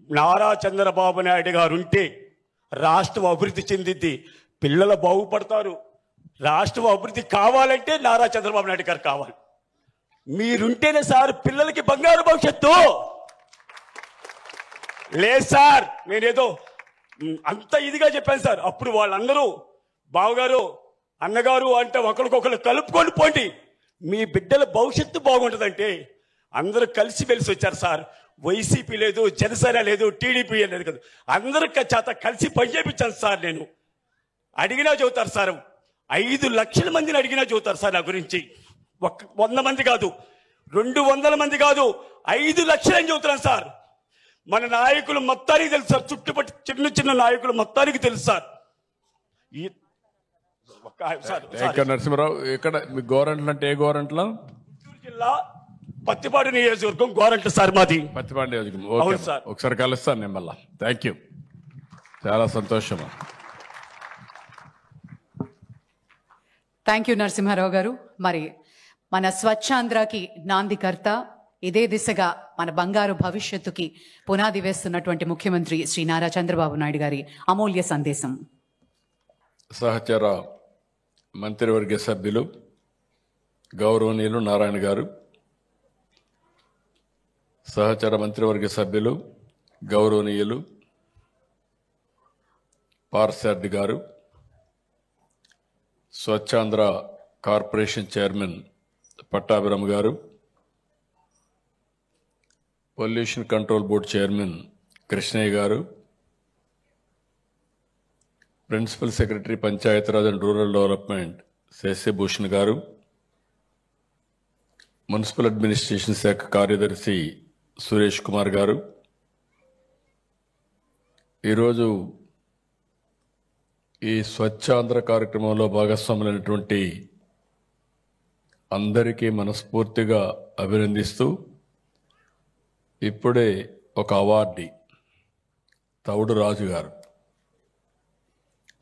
నారా చంద్రబాబు నాయుడు గారు ఉంటే రాష్ట్రం అభివృద్ధి చెందిద్ది, పిల్లలు బాగుపడతారు. రాష్ట్రం అభివృద్ధి కావాలంటే నారా చంద్రబాబు నాయుడు గారు కావాలి. మీరుంటేనే సార్ పిల్లలకి బంగారు భవిష్యత్తు. లేదు సార్, నేనేదో అంత ఇదిగా చెప్పాను సార్. అప్పుడు వాళ్ళందరూ బావగారు అన్నగారు అంటే ఒకరికొకరు కలుపుకొని పోండి, మీ బిడ్డల భవిష్యత్తు బాగుంటుందంటే అందరూ కలిసి వెలిసి వచ్చారు సార్. వైసీపీ లేదు, జనసేన లేదు, టీడీపీ లేదు కదా, అందరూ చేత కలిసి పని చేయించాను సార్. నేను అడిగినా చెబుతారు సార్, 5 లక్షల మందిని అడిగినా చెబుతారు సార్ నా గురించి. 100 మంది కాదు, 200 మంది కాదు, 5 లక్షలు అని చెబుతున్నాను సార్. మన నాయకులు మొత్తానికి తెలుసు సార్, చుట్టుపట్టి చిన్న చిన్న నాయకులు మొత్తానికి తెలుసు సార్. నరసింహరావు, ఇక్కడ మీ గోరంట్ల అంటే ఏ గోరంట్ల? చిత్తూరు జిల్లా పత్తిపాడు నియోజకవర్గం గోరంట్ల సార్ మాది. పత్తిపాడు నియోజకవర్గం. ఓకే సార్, ఒకసారి కలుస్తాను నేను మళ్ళా. థ్యాంక్ యూ, చాలా సంతోషం. థ్యాంక్ యూ నరసింహారావు గారు. మరి మన స్వచ్ఛాంధ్రకి నాందికర్త, ఇదే దిశగా మన బంగారు భవిష్యత్తుకి పునాది వేస్తున్నటువంటి ముఖ్యమంత్రి శ్రీ నారా చంద్రబాబు నాయుడు గారి అమూల్య సందేశం. సహచర మంత్రివర్గ సభ్యులు గౌరవనీయులు నారాయణ గారు, సహచర మంత్రివర్గ సభ్యులు గౌరవనీయులు పార్సార్ది గారు, స్వచ్ఛాంధ్ర కార్పొరేషన్ చైర్మన్ పట్టాభిరామ్ గారు, pollution control board chairman Krishnaiah గారు, principal secretary Panchayati Raj and rural development Shashibhushan గారు, మున్సిపల్ అడ్మినిస్ట్రేషన్ శాఖ కార్యదర్శి సురేష్ కుమార్ గారు, ఈరోజు ఈ స్వచ్ఛాంధ్ర కార్యక్రమంలో భాగస్వాములైనటువంటి అందరికీ మనస్ఫూర్తిగా అభినందిస్తూ, ఇప్పుడే ఒక అవార్డీ తౌడు రాజు గారు,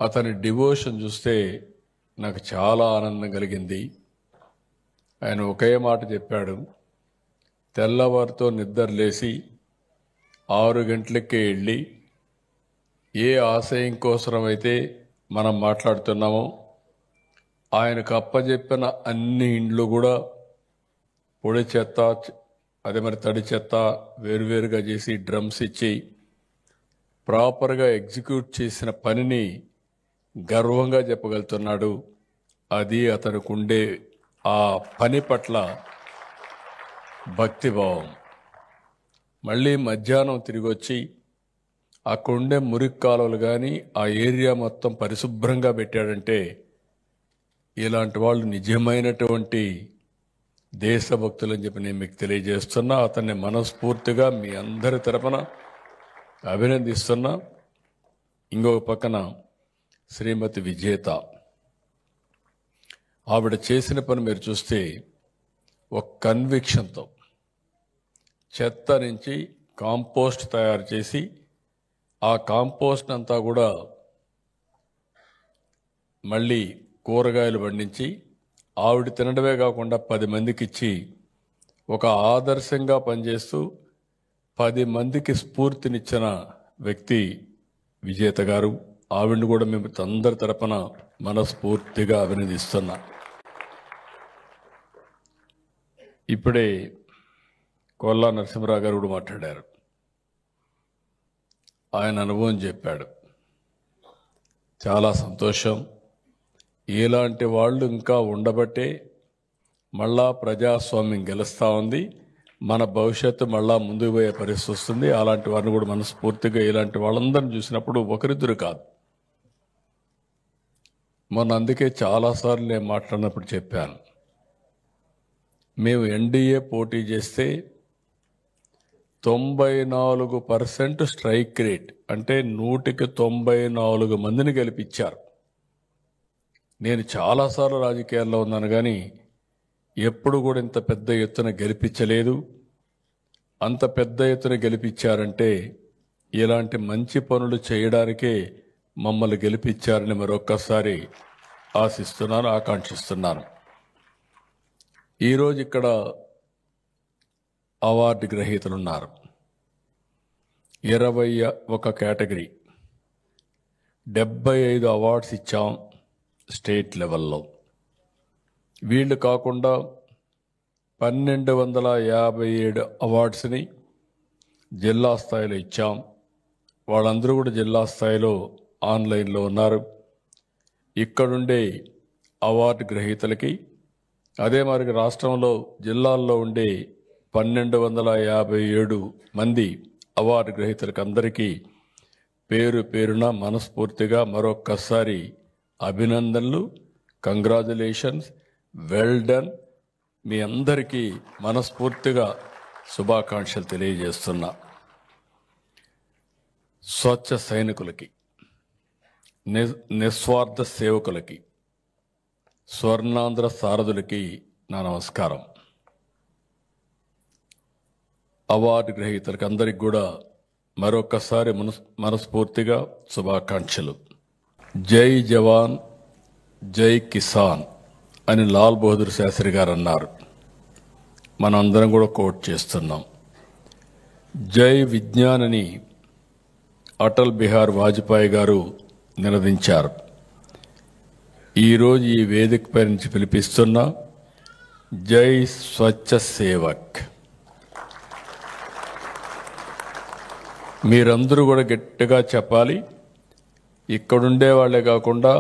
అతని డివోషన్ చూస్తే నాకు చాలా ఆనందం కలిగింది. ఆయన ఒకే మాట చెప్పాడు, తెల్లవారితో నిద్ర లేచి 6 గంటలకే వెళ్ళి ఏ ఆశయం కోసమైతే మనం మాట్లాడుతున్నామో ఆయనకు అప్పచెప్పిన అన్ని ఇండ్లు కూడా పొడి చెత్త, అదే మరి తడి చెత్త వేరువేరుగా చేసి డ్రమ్స్ ఇచ్చి ప్రాపర్గా ఎగ్జిక్యూట్ చేసిన పనిని గర్వంగా చెప్పగలుగుతున్నాడు. అది అతనికి ఉండే ఆ పని పట్ల భక్తిభావం. మళ్ళీ మధ్యాహ్నం తిరిగి వచ్చి అక్కడుండే మురికి కాలువలు కానీ ఆ ఏరియా మొత్తం పరిశుభ్రంగా పెట్టాడంటే ఇలాంటి వాళ్ళు నిజమైనటువంటి దేశభక్తులని చెప్పి నేను మీకు తెలియజేస్తున్నా. అతన్ని మనస్ఫూర్తిగా మీ అందరి తరపున అభినందిస్తున్నా. ఇంకొక పక్కన శ్రీమతి విజేత, ఆవిడ చేసిన పని మీరు చూస్తే ఒక కన్విక్షన్తో చెత్త నుంచి కాంపోస్ట్ తయారు చేసి ఆ కాంపోస్ట్ అంతా కూడా మళ్ళీ కూరగాయలు పండించి ఆవిడ తినడమే కాకుండా 10 మందికి ఇచ్చి ఒక ఆదర్శంగా పనిచేస్తూ 10 మందికి స్ఫూర్తినిచ్చిన వ్యక్తి విజేత గారు. ఆవిడని కూడా మేము అందరి తరపున మనస్ఫూర్తిగా అభినందిస్తున్నా. ఇప్పుడే కొల్లా నరసింహరావు గారు కూడా మాట్లాడారు. ఆయన అనుభవం చెప్పాడు. చాలా సంతోషం. ఇలాంటి వాళ్ళు ఇంకా ఉండబట్టే మళ్ళా ప్రజాస్వామ్యం గెలుస్తూ ఉంది, మన భవిష్యత్తు మళ్ళా ముందుకు పోయే పరిస్థితి వస్తుంది. అలాంటి వారిని కూడా మనస్ఫూర్తిగా ఇలాంటి వాళ్ళందరినీ చూసినప్పుడు ఒకరిద్దరు కాదు, మొన్న అందుకే చాలాసార్లు నేను మాట్లాడినప్పుడు చెప్పాను, మేము ఎన్డీఏ పోటీ చేస్తే 94% స్ట్రైక్ రేట్, అంటే 100కి 94 మందిని గెలిపించారు. నేను చాలాసార్లు రాజకీయాల్లో ఉన్నాను కానీ ఎప్పుడు కూడా ఇంత పెద్ద ఎత్తున గెలిపించలేదు. అంత పెద్ద ఎత్తున గెలిపించారంటే ఇలాంటి మంచి పనులు చేయడానికే మమ్మల్ని గెలిపించారని మరొక్కసారి ఆశిస్తున్నాను, ఆకాంక్షిస్తున్నాను. ఈరోజు ఇక్కడ అవార్డు గ్రహీతలు ఉన్నారు. 21 కేటగిరీ 75 అవార్డ్స్ ఇచ్చాం స్టేట్ లెవెల్లో. వీళ్ళు కాకుండా 1257 అవార్డ్స్ని జిల్లా స్థాయిలో ఇచ్చాం. వాళ్ళందరూ కూడా జిల్లా స్థాయిలో ఆన్లైన్లో ఉన్నారు. ఇక్కడుండే అవార్డు గ్రహీతలకి, అదే మరి రాష్ట్రంలో జిల్లాల్లో ఉండే 1257 మంది అవార్డు గ్రహీతలకు అందరికీ పేరు పేరున మనస్ఫూర్తిగా మరొక్కసారి అభినందనలు, కంగ్రాచులేషన్స్, వెల్ డన్. మీ అందరికీ మనస్ఫూర్తిగా శుభాకాంక్షలు తెలియజేస్తున్నా. స్వచ్ఛ సైనికులకి, నిస్వార్థ సేవకులకి, స్వర్ణాంధ్ర సారథులకి నా నమస్కారం. అవార్డు గ్రహీతలకు అందరికి కూడా మరొకసారి మనస్ఫూర్తిగా శుభాకాంక్షలు. జై జవాన్ జై కిసాన్ అని లాల్ బహదూర్ శాస్త్రి గారు అన్నారు. మనందరం కూడా కోట్ చేస్తున్నాం. జై విజ్ఞాన్ అని అటల్ బిహార్ వాజ్పేయి గారు నినదించారు. ఈరోజు ఈ వేదికపై నుంచి పిలిపిస్తున్న జై స్వచ్ఛ సేవక్. మీరందరూ కూడా గట్టిగా చెప్పాలి. ఇక్కడుండే వాళ్ళే కాకుండా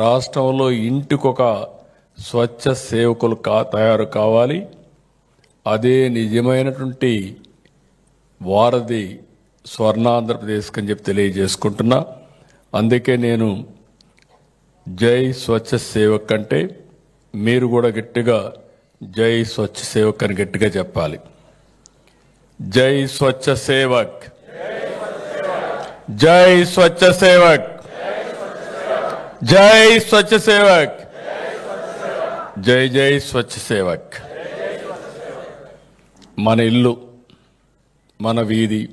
రాష్ట్రంలో ఇంటికొక స్వచ్ఛ సేవకులు తయారు కావాలి. అదే నిజమైనటువంటి వారధి స్వర్ణాంధ్రప్రదేశ్కి అని చెప్పి తెలియజేసుకుంటున్నా. అందుకే నేను జై స్వచ్ఛ సేవక్ అంటే మీరు కూడా గట్టిగా జై స్వచ్ఛ సేవక్ అని గట్టిగా చెప్పాలి. జై స్వచ్ఛ సేవక్, జై స్వచ్ఛ సేవక్, జై స్వచ్ఛ సేవక్, జై జై స్వచ్ఛ సేవక్. మన ఇల్లు, మన వీధి,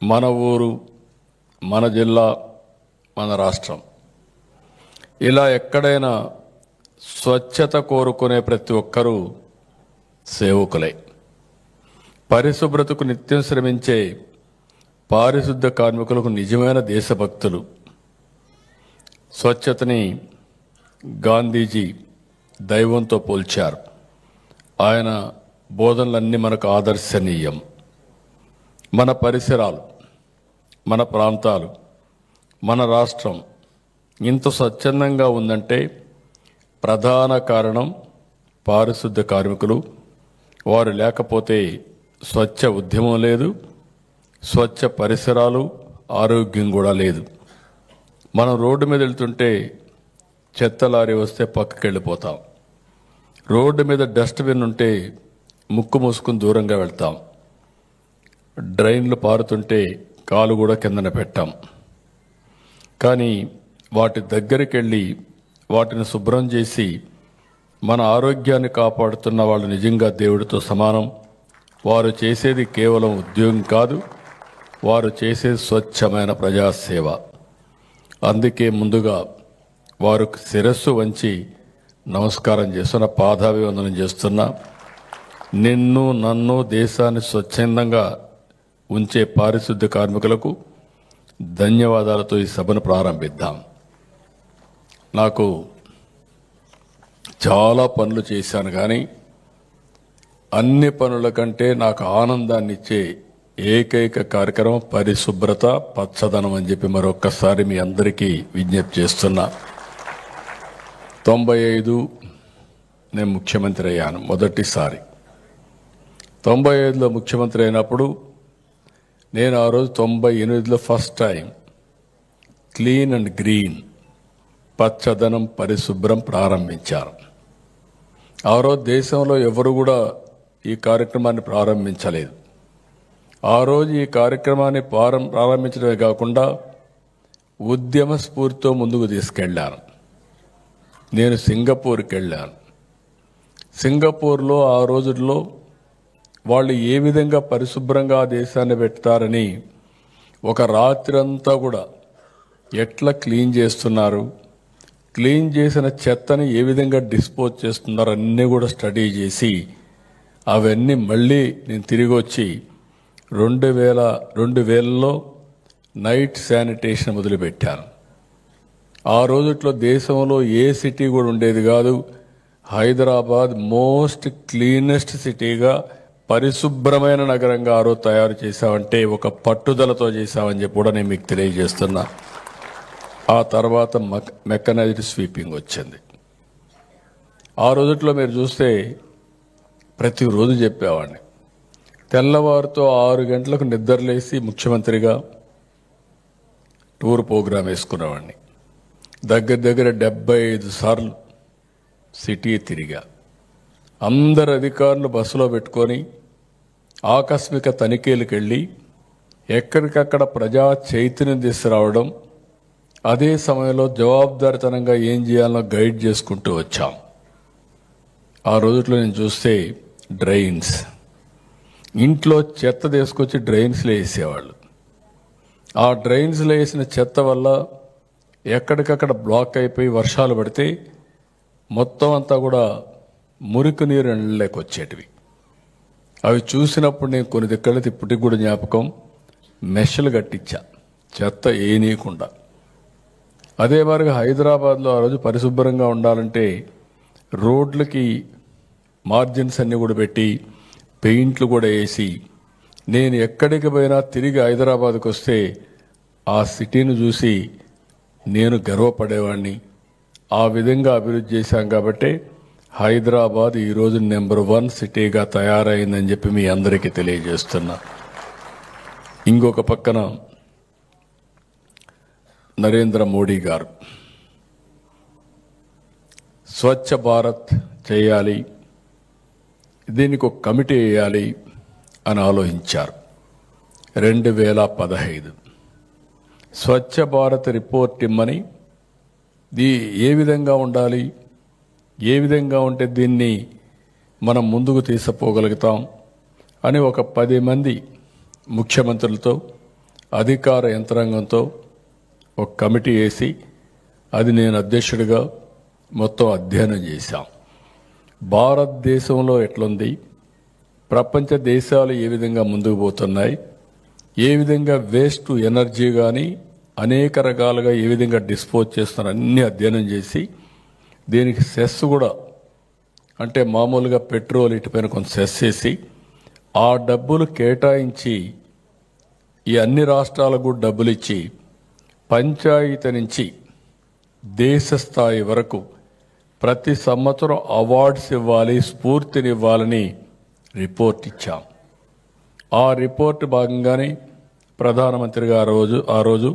మన ఊరు, మన జిల్లా, మన రాష్ట్రం, ఇలా ఎక్కడైనా స్వచ్ఛత కోరుకునే ప్రతి ఒక్కరూ సేవకులే. పరిశుభ్రతకు నిత్యం శ్రమించే పారిశుద్ధ కార్మికులకు నిజమైన దేశభక్తులు. స్వచ్ఛతని గాంధీజీ దైవంతో పోల్చారు. ఆయన బోధనలన్నీ మనకు ఆదర్శనీయం. మన పరిసరాలు, మన ప్రాంతాలు, మన రాష్ట్రం ఇంత స్వచ్ఛందంగా ఉందంటే ప్రధాన కారణం పారిశుద్ధ కార్మికులు. వారు లేకపోతే స్వచ్ఛ ఉద్యమం లేదు, స్వచ్ఛ పరిసరాలు, ఆరోగ్యం కూడా లేదు. మనం రోడ్డు మీద వెళ్తుంటే చెత్త లారీ వస్తే పక్కకి వెళ్ళిపోతాం. రోడ్డు మీద డస్ట్బిన్ ఉంటే ముక్కు మూసుకుని దూరంగా వెళ్తాం. డ్రైన్లు పారుతుంటే కాలు కూడా కిందన పెట్టాం. కానీ వాటి దగ్గరికి వెళ్ళి వాటిని శుభ్రం చేసి మన ఆరోగ్యాన్ని కాపాడుతున్న వాళ్ళు నిజంగా దేవుడితో సమానం. వారు చేసేది కేవలం ఉద్యోగం కాదు, వారు చేసేది స్వచ్ఛమైన ప్రజాసేవ. అందుకే ముందుగా వారు శిరస్సు వంచి నమస్కారం చేస్తున్న, పాదాభివందనం చేస్తున్నా. నిన్ను, నన్ను, దేశాన్ని స్వచ్ఛందంగా ఉంచే పారిశుద్ధ్య కార్మికులకు ధన్యవాదాలతో ఈ సభను ప్రారంభిద్దాం. నాకు చాలా పనులు చేశాను, కానీ అన్ని పనుల కంటే నాకు ఆనందాన్ని ఇచ్చే ఏకైక కార్యక్రమం పరిశుభ్రత, పచ్చదనం అని చెప్పి మరొక్కసారి మీ అందరికీ విజ్ఞప్తి చేస్తున్నా. 95 నేను ముఖ్యమంత్రి అయ్యాను మొదటిసారి. 95లో ముఖ్యమంత్రి అయినప్పుడు నేను ఆ రోజు 98లో first time clean and green, పచ్చదనం, పరిశుభ్రం ప్రారంభించారు. ఆ రోజు దేశంలో ఎవరు కూడా ఈ కార్యక్రమాన్ని ప్రారంభించలేదు. ఆ రోజు ఈ కార్యక్రమాన్ని ప్రారంభించడమే కాకుండా ఉద్యమ స్ఫూర్తితో ముందుకు తీసుకెళ్లాను. నేను సింగపూర్కి వెళ్ళాను. సింగపూర్లో ఆ రోజుల్లో వాళ్ళు ఏ విధంగా పరిశుభ్రంగా ఆ దేశాన్ని పెడతారని ఒక రాత్రంతా కూడా ఎట్లా క్లీన్ చేస్తున్నారు, క్లీన్ చేసిన చెత్తని ఏ విధంగా డిస్పోజ్ చేస్తున్నారు అన్నీ కూడా స్టడీ చేసి అవన్నీ మళ్ళీ నేను తిరిగి వచ్చి 2000లో నైట్ శానిటేషన్ మొదలుపెట్టాను. ఆ రోజుట్లో దేశంలో ఏ సిటీ కూడా ఉండేది కాదు. హైదరాబాద్ మోస్ట్ క్లీనెస్ట్ సిటీగా, పరిశుభ్రమైన నగరంగా ఆ రోజు తయారు చేశామంటే ఒక పట్టుదలతో చేశామని చెప్పి కూడా నేను మీకు తెలియజేస్తున్నా. ఆ తర్వాత మెకనైజ్డ్ స్వీపింగ్ వచ్చింది. ఆ రోజుట్లో మీరు చూస్తే ప్రతిరోజు చెప్పేవాడిని, తెల్లవారుతో 6 గంటలకు నిద్రలేసి ముఖ్యమంత్రిగా టూర్ ప్రోగ్రాం వేసుకునేవాడిని. దగ్గర 75 సార్లు సిటీ తిరిగా. అందరు అధికారులు బస్సులో పెట్టుకొని ఆకస్మిక తనిఖీలకు వెళ్ళి ఎక్కడికక్కడ ప్రజా చైతన్యం తీసుకురావడం, అదే సమయంలో జవాబుదారితనంగా ఏం చేయాలో గైడ్ చేసుకుంటూ వచ్చాం. ఆ రోజుల్లో నేను చూస్తే డ్రైన్స్, ఇంట్లో చెత్త తీసుకొచ్చి డ్రైన్స్లో వేసేవాళ్ళు. ఆ డ్రైన్స్లో వేసిన చెత్త వల్ల ఎక్కడికక్కడ బ్లాక్ అయిపోయి వర్షాలు పడితే మొత్తం అంతా కూడా మురికి నీరు ఎండలేక వచ్చేటివి. అవి చూసినప్పుడు నేను కొన్ని దిక్కలైతే ఇప్పటికి కూడా జ్ఞాపకం, మెషలు కట్టించా చెత్త ఏనీయకుండా. అదే మాదిరిగా హైదరాబాద్లో ఆ రోజు పరిశుభ్రంగా ఉండాలంటే రోడ్లకి మార్జిన్స్ అన్నీ కూడా పెట్టి పెయింట్లు కూడా వేసి, నేను ఎక్కడికి పోయినా తిరిగి హైదరాబాద్కు వస్తే ఆ సిటీని చూసి నేను గర్వపడేవాడిని. ఆ విధంగా అభివృద్ధి చేశాం కాబట్టి హైదరాబాద్ ఈరోజు నెంబర్ 1 సిటీగా తయారైందని చెప్పి మీ అందరికీ తెలియజేస్తున్నా. ఇంకొక పక్కన నరేంద్ర మోడీ గారు స్వచ్ఛ భారత్ చేయాలి, దీనికి ఒక కమిటీ వేయాలి అని ఆలోచించారు. 2015 స్వచ్ఛ భారత్ రిపోర్ట్ ఇమ్మని, ఏ విధంగా ఉండాలి, ఏ విధంగా ఉంటే దీన్ని మనం ముందుకు తీసుకుపోగలుగుతాం అని ఒక 10 మంది ముఖ్యమంత్రులతో అధికార యంత్రాంగంతో ఒక కమిటీ వేసి, అది నేను అధ్యక్షుడిగా మొత్తం అధ్యయనం చేశాం. భారతదేశంలో ఎట్లుంది, ప్రపంచ దేశాలు ఏ విధంగా ముందుకు పోతున్నాయి, ఏ విధంగా వేస్ట్ టు ఎనర్జీ కానీ అనేక రకాలుగా ఏ విధంగా డిస్పోజ్ చేస్తున్నారు అన్నీ అధ్యయనం చేసి, దీనికి సెస్ కూడా, అంటే మామూలుగా పెట్రోల్ ఇటుపైన కొంత సెస్ చేసి ఆ డబ్బులు కేటాయించి ఈ అన్ని రాష్ట్రాలకు డబ్బులు ఇచ్చి పంచాయతీ నుంచి దేశ స్థాయి వరకు ప్రతి సంవత్సరం అవార్డ్స్ ఇవ్వాలి, స్ఫూర్తినివ్వాలని రిపోర్ట్ ఇచ్చాం. ఆ రిపోర్ట్ భాగంగానే ప్రధానమంత్రి గారు ఆ రోజు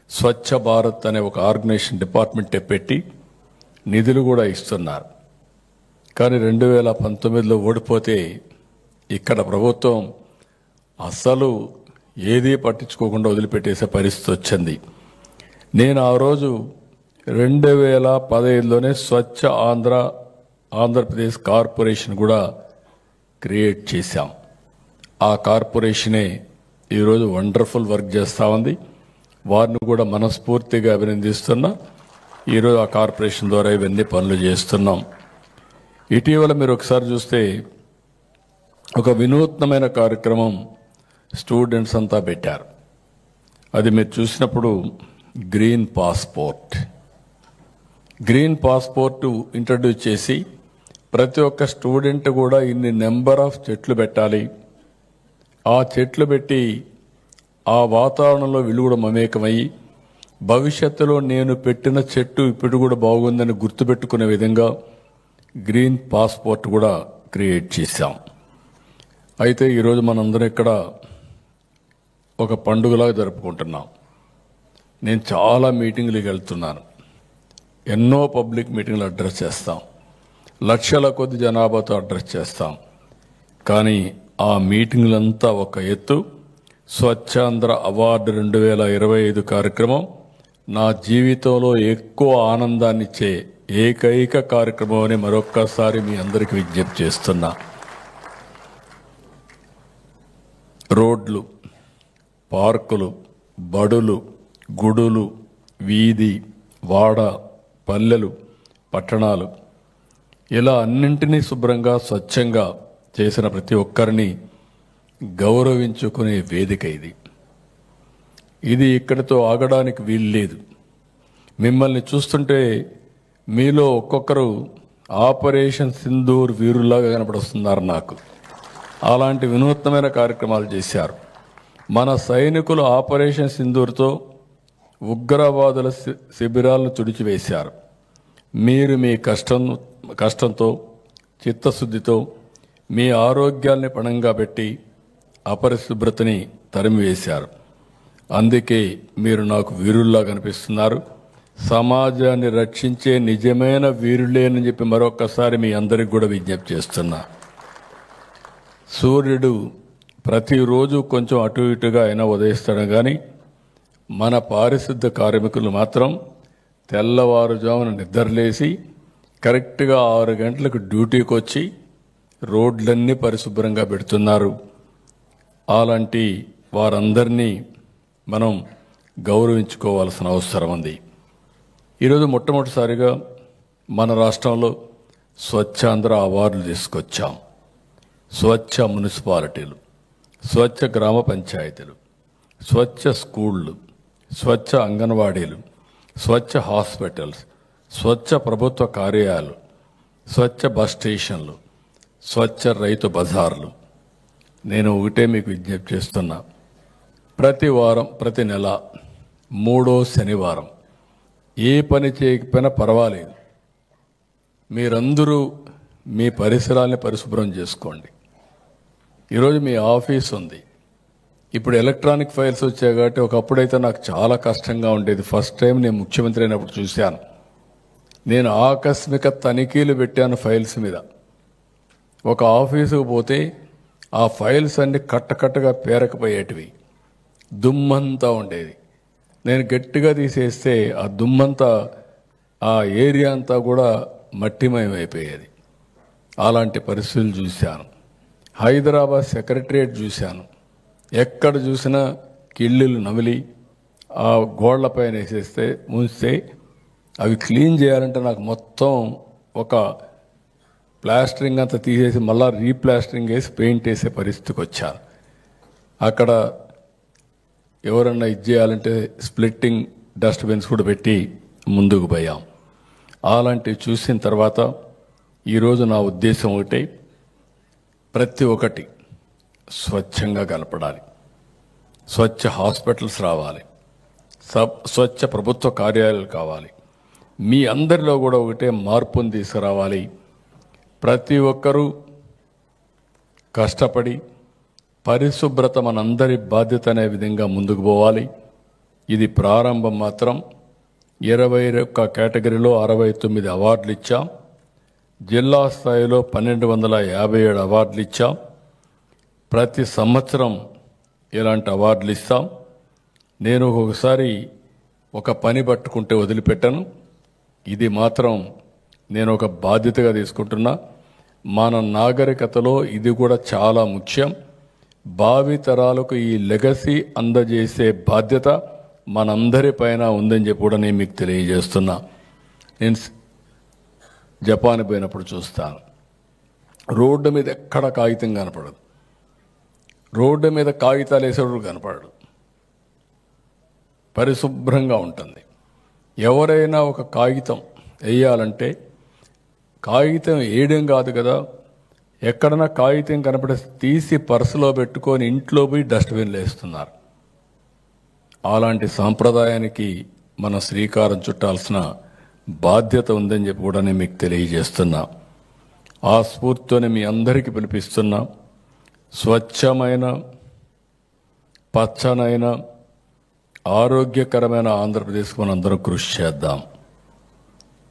స్వచ్ఛ భారత్ అనే ఒక ఆర్గనైజేషన్ డిపార్ట్మెంట్ పెట్టి నిధులు కూడా ఇస్తున్నారు. కానీ 2019లో ఓడిపోతే ఇక్కడ ప్రభుత్వం అస్సలు ఏదీ పట్టించుకోకుండా వదిలిపెట్టేసే పరిస్థితి వచ్చింది. నేను ఆ రోజు 2015లోనే స్వచ్ఛ ఆంధ్రప్రదేశ్ కార్పొరేషన్ కూడా క్రియేట్ చేశాం. ఆ కార్పొరేషనే ఈరోజు వండర్ఫుల్ వర్క్ చేస్తూ ఉంది. వారిని కూడా మనస్ఫూర్తిగా అభినందిస్తున్నా. ఈరోజు ఆ కార్పొరేషన్ ద్వారా ఇవన్నీ పనులు చేస్తున్నాం. ఇటీవల మీరు ఒకసారి చూస్తే ఒక వినూత్నమైన కార్యక్రమం స్టూడెంట్స్ అంతా పెట్టారు. అది మీరు చూసినప్పుడు గ్రీన్ పాస్పోర్ట్ ఇంట్రడ్యూస్ చేసి ప్రతి ఒక్క స్టూడెంట్ కూడా ఇన్ని నెంబర్ ఆఫ్ చెట్లు పెట్టాలి, ఆ చెట్లు పెట్టి ఆ వాతావరణంలో వీళ్ళు కూడా మమేకమయ్యి భవిష్యత్తులో నేను పెట్టిన చెట్టు ఇప్పుడు కూడా బాగుందని గుర్తుపెట్టుకునే విధంగా గ్రీన్ పాస్పోర్ట్ కూడా క్రియేట్ చేశాం. అయితే ఈరోజు మనందరం ఇక్కడ ఒక పండుగలాగా జరుపుకుంటున్నాం. నేను చాలా మీటింగ్లకు వెళ్తున్నాను, ఎన్నో పబ్లిక్ మీటింగ్లు అడ్రస్ చేస్తాం, లక్షల కొద్ది జనాభాతో అడ్రస్ చేస్తాం. కానీ ఆ మీటింగ్లంతా ఒక ఎత్తు. స్వచ్ఛాంధ్ర అవార్డు 2025 కార్యక్రమం నా జీవితంలో ఎక్కువ ఆనందాన్నిచ్చే ఏకైక కార్యక్రమం అని మరొక్కసారి మీ అందరికీ విజ్ఞప్తి చేస్తున్నా. రోడ్లు, పార్కులు, బడులు, గుడులు, వీధి, వాడ, పల్లెలు, పట్టణాలు ఇలా అన్నింటినీ శుభ్రంగా స్వచ్ఛంగా చేసిన ప్రతి ఒక్కరిని గౌరవించుకునే వేదిక ఇది. ఇది ఇక్కడితో ఆగడానికి వీలు లేదు. మిమ్మల్ని చూస్తుంటే మీలో ఒక్కొక్కరు ఆపరేషన్ సింధూర్ వీరుల్లాగా కనపడుస్తున్నారు నాకు. అలాంటి వినూత్నమైన కార్యక్రమాలు చేశారు. మన సైనికులు ఆపరేషన్ సింధూర్తో ఉగ్రవాదుల శిబిరాలను తుడిచివేశారు. మీరు మీ కష్టంతో చిత్తశుద్ధితో మీ ఆరోగ్యాల్ని పణంగా పెట్టి అపరిశుభ్రతని తరిమివేశారు. అందుకే మీరు నాకు వీరుల్లా కనిపిస్తున్నారు. సమాజాన్ని రక్షించే నిజమైన వీరులేనని చెప్పి మరొకసారి మీ అందరికి కూడా విజ్ఞప్తి చేస్తున్నా. సూర్యుడు ప్రతిరోజు కొంచెం అటు ఇటుగా అయినా ఉదయిస్తాడు, కానీ మన పారిశుద్ధ కార్మికులు మాత్రం తెల్లవారుజామున నిద్రలేసి కరెక్ట్గా 6 గంటలకు డ్యూటీకి వచ్చి రోడ్లన్నీ పరిశుభ్రంగా పెడుతున్నారు. అలాంటి వారందరినీ మనం గౌరవించుకోవాల్సిన అవసరం ఉంది. ఈరోజు మొట్టమొదటిసారిగా మన రాష్ట్రంలో స్వచ్ఛాంధ్ర అవార్డులు తీసుకొచ్చాం. స్వచ్ఛ మున్సిపాలిటీలు, స్వచ్ఛ గ్రామ పంచాయతీలు, స్వచ్ఛ స్కూళ్ళు, స్వచ్ఛ అంగన్వాడీలు, స్వచ్ఛ హాస్పిటల్స్, స్వచ్ఛ ప్రభుత్వ కార్యాలయాలు, స్వచ్ఛ బస్ స్టేషన్లు, స్వచ్ఛ రైతు బజార్లు. నేను ఒకటే మీకు విజ్ఞప్తి చేస్తున్నా, ప్రతి వారం ప్రతి నెల 3వ శనివారం ఏ పని చేయకపోయినా పర్వాలేదు, మీరందరూ మీ పరిసరాల్ని పరిశుభ్రం చేసుకోండి. ఈరోజు మీ ఆఫీస్ ఉంది, ఇప్పుడు ఎలక్ట్రానిక్ ఫైల్స్ వచ్చాయి కాబట్టి ఒకప్పుడైతే నాకు చాలా కష్టంగా ఉండేది. ఫస్ట్ టైం నేను ముఖ్యమంత్రి అయినప్పుడు చూశాను. నేను ఆకస్మిక తనిఖీలు పెట్టాను ఫైల్స్ మీద. ఒక ఆఫీసుకు పోతే ఆ ఫైల్స్ అన్ని కట్టకట్టగా పేరకపోయేటివి, దుమ్మంతా ఉండేది. నేను గట్టిగా తీసేస్తే ఆ దుమ్మంతా ఆ ఏరియా అంతా కూడా మట్టిమయం అయిపోయేది. అలాంటి పరిస్థితులు చూశాను. హైదరాబాద్ సెక్రటరియట్ చూశాను. ఎక్కడ చూసినా కిళ్ళులు నమిలి ఆ గోళ్లపైన వేసేస్తే ముంచితే అవి క్లీన్ చేయాలంటే నాకు మొత్తం ఒక ప్లాస్టరింగ్ అంతా తీసేసి మళ్ళీ రీప్లాస్టరింగ్ వేసి పెయింట్ వేసే పరిస్థితికి వచ్చాను. అక్కడ ఎవరన్నా ఇది చేయాలంటే స్ప్లిట్టింగ్ డస్ట్బిన్స్ కూడా పెట్టి ముందుకు పోయాం. అలాంటివి చూసిన తర్వాత ఈరోజు నా ఉద్దేశం ఒకటే, ప్రతి ఒక్కటి స్వచ్ఛంగా కనపడాలి. స్వచ్ఛ హాస్పిటల్స్ రావాలి, స్వచ్ఛ ప్రభుత్వ కార్యాలయాలు కావాలి. మీ అందరిలో కూడా ఒకటే మార్పును తీసుకురావాలి. ప్రతి ఒక్కరూ కష్టపడి పరిశుభ్రత మనందరి బాధ్యత అనే విధంగా ముందుకు పోవాలి. ఇది ప్రారంభం మాత్రం. 21 కేటగిరీలో 69 అవార్డులు ఇచ్చాం. జిల్లా స్థాయిలో 1257 అవార్డులు ఇచ్చాం. ప్రతి సంవత్సరం ఇలాంటి అవార్డులు ఇస్తాం. నేను ఒక్కొక్కసారి ఒక పని పట్టుకుంటే వదిలిపెట్టను. ఇది మాత్రం నేను ఒక బాధ్యతగా తీసుకుంటున్నా. మన నాగరికతలో ఇది కూడా చాలా ముఖ్యం. భావి తరాలకు ఈ లెగసీ అందజేసే బాధ్యత మనందరి పైన ఉందని చెప్పి కూడా నేను మీకు తెలియజేస్తున్నా. నేను జపాన్ పోయినప్పుడు చూస్తాను, రోడ్డు మీద ఎక్కడ కాగితం కనపడదు, రోడ్డు మీద కాగితాలు వేసేవాడు కనపడడు, పరిశుభ్రంగా ఉంటుంది. ఎవరైనా ఒక కాగితం వేయాలంటే కాగితం వేయడం కాదు కదా, ఎక్కడన్నా కాగితం కనపడే తీసి పర్సులో పెట్టుకొని ఇంట్లో పోయి డస్ట్బిన్లో వేస్తున్నారు. అలాంటి సాంప్రదాయానికి మన శ్రీకారం చుట్టాల్సిన బాధ్యత ఉందని చెప్పి కూడా నేను మీకు తెలియజేస్తున్నా. ఆ స్ఫూర్తితోనే మీ అందరికీ పిలిపిస్తున్నా. స్వచ్ఛమైన, పచ్చనైన, ఆరోగ్యకరమైన ఆంధ్రప్రదేశ్కు మనందరం కృషి చేద్దాం.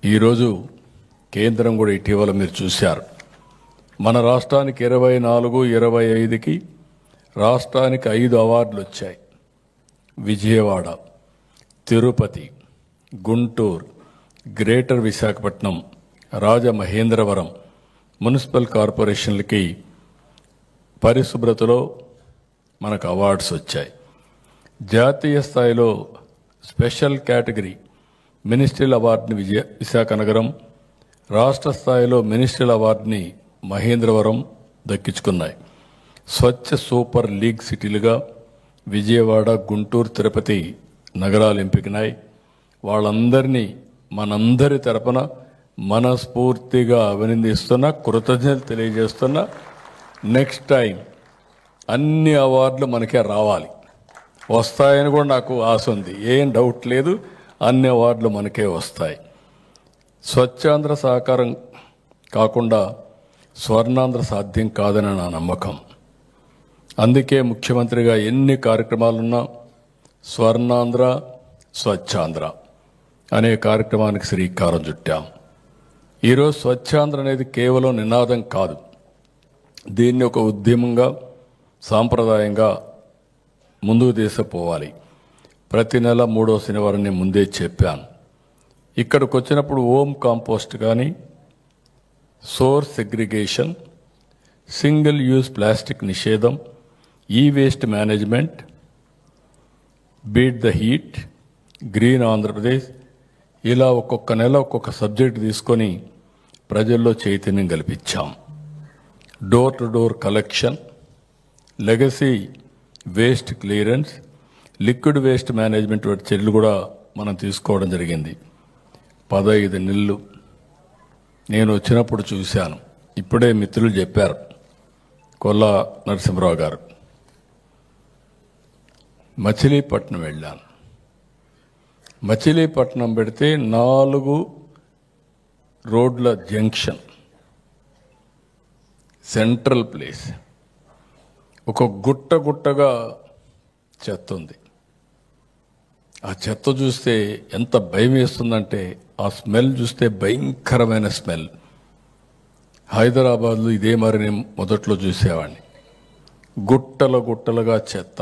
ఈరోజు కేంద్రం కూడా ఇటీవల మీరు చూశారు, మన రాష్ట్రానికి 24, 25కి రాష్ట్రానికి 5 అవార్డులు వచ్చాయి. విజయవాడ, తిరుపతి, గుంటూరు, గ్రేటర్ విశాఖపట్నం, రాజమహేంద్రవరం మున్సిపల్ కార్పొరేషన్లకి పరిశుభ్రతలో మనకు అవార్డ్స్ వచ్చాయి. జాతీయ స్థాయిలో స్పెషల్ కేటగిరీ మినిస్ట్రియల్ అవార్డుని విశాఖ నగరం, రాష్ట్ర స్థాయిలో మినిస్ట్రియల్ అవార్డుని మహేంద్రవరం దక్కించుకున్నాయి. స్వచ్ఛ సూపర్ లీగ్ సిటీలుగా విజయవాడ, గుంటూరు, తిరుపతి నగరాలు ఎంపికనాయి. వాళ్ళందరినీ మనందరి తరపున మనస్ఫూర్తిగా అభినందిస్తున్నా, కృతజ్ఞతలు తెలియజేస్తున్నా. నెక్స్ట్ టైం అన్ని అవార్డులు మనకే రావాలి, వస్తాయని కూడా నాకు ఆశ ఉంది. ఏం డౌట్ లేదు, అన్ని అవార్డులు మనకే వస్తాయి. స్వచ్ఛాంధ్ర సహకారం కాకుండా స్వర్ణాంధ్ర సాధ్యం కాదని నా నమ్మకం. అందుకే ముఖ్యమంత్రిగా ఎన్ని కార్యక్రమాలున్నా స్వర్ణాంధ్ర, స్వచ్ఛాంధ్ర అనే కార్యక్రమానికి శ్రీకారం చుట్టాం. ఈరోజు స్వచ్ఛాంధ్ర అనేది కేవలం నినాదం కాదు, దీన్ని ఒక ఉద్యమంగా, సాంప్రదాయంగా ముందుకు తీసుకుపోవాలి. ప్రతి నెల 3వ శనివారం నేను ముందే చెప్పాను. ఇక్కడికి వచ్చినప్పుడు హోమ్ కాంపోస్ట్ కానీ, source segregation, single use plastic నిషేధం, ఈ waste management, beat the heat, green Andhra Pradesh, ఇలా ఒక్కొక్క నెల ఒక్కొక్క సబ్జెక్ట్ తీసుకొని ప్రజల్లో చైతన్యం కల్పించాం. Door to door collection, legacy waste clearance, liquid waste management వంటి చర్యలు కూడా మనం తీసుకోవడం జరిగింది. 15 నెలలు నేను వచ్చినప్పుడు చూశాను. ఇప్పుడే మిత్రులు చెప్పారు, కొల్లా నరసింహరావు గారు, మచిలీపట్నం వెళ్ళాను. మచిలీపట్నం పెడితే 4 రోడ్ల జంక్షన్, సెంట్రల్ ప్లేస్, ఒక గుట్టగా చెత్త ఉంది. ఆ చెత్త చూస్తే ఎంత భయం వేస్తుందంటే, ఆ స్మెల్ చూస్తే భయంకరమైన స్మెల్. హైదరాబాద్లో ఇదే మరి నేను మొదట్లో చూసేవాడిని. గుట్టలుగా చెత్త.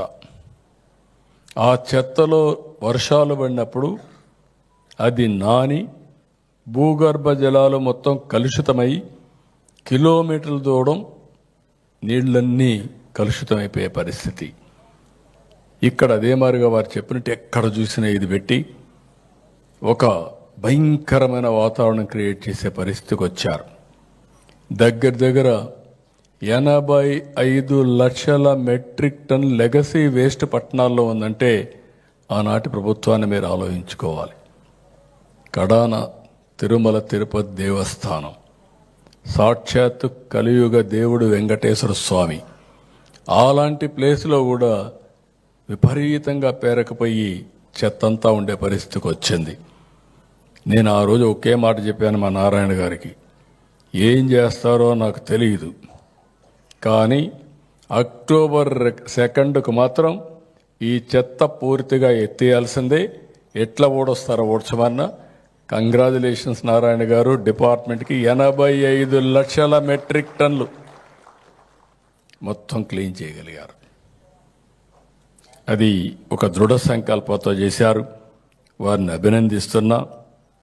ఆ చెత్తలో వర్షాలు పడినప్పుడు అది నాని భూగర్భ జలాలు మొత్తం కలుషితమై కిలోమీటర్ల దూరం నీళ్లన్నీ కలుషితమైపోయే పరిస్థితి. ఇక్కడ అదే మాదిరిగా వారు చెప్పినట్టు ఎక్కడ చూసినా ఇది పెట్టి ఒక భయంకరమైన వాతావరణం క్రియేట్ చేసే పరిస్థితికి వచ్చారు. దగ్గర 85 లక్షల మెట్రిక్ టన్ లెగసీ వేస్ట్ పట్టణాల్లో ఉందంటే ఆనాటి ప్రభుత్వాన్ని మీరు ఆలోచించుకోవాలి. కడాన తిరుమల తిరుపతి దేవస్థానం, సాక్షాత్తు కలియుగ దేవుడు వెంకటేశ్వర స్వామి, అలాంటి ప్లేస్లో కూడా విపరీతంగా పేరకపోయి చెత్తంతా ఉండే పరిస్థితికి వచ్చింది. నేను ఆ రోజు ఒకే మాట చెప్పాను మా నారాయణ గారికి, ఏం చేస్తారో నాకు తెలియదు, కానీ అక్టోబర్ 2కు మాత్రం ఈ చెత్త పూర్తిగా ఎత్తేయాల్సిందే. ఎట్లా ఓడొస్తారో ఓడ్చమన్నా. కంగ్రాచులేషన్స్ నారాయణ గారు, డిపార్ట్మెంట్కి 85 లక్షల మెట్రిక్ టన్లు మొత్తం క్లీన్ చేయగలిగారు. అది ఒక దృఢ సంకల్పంతో చేశారు. వారిని అభినందిస్తున్నా.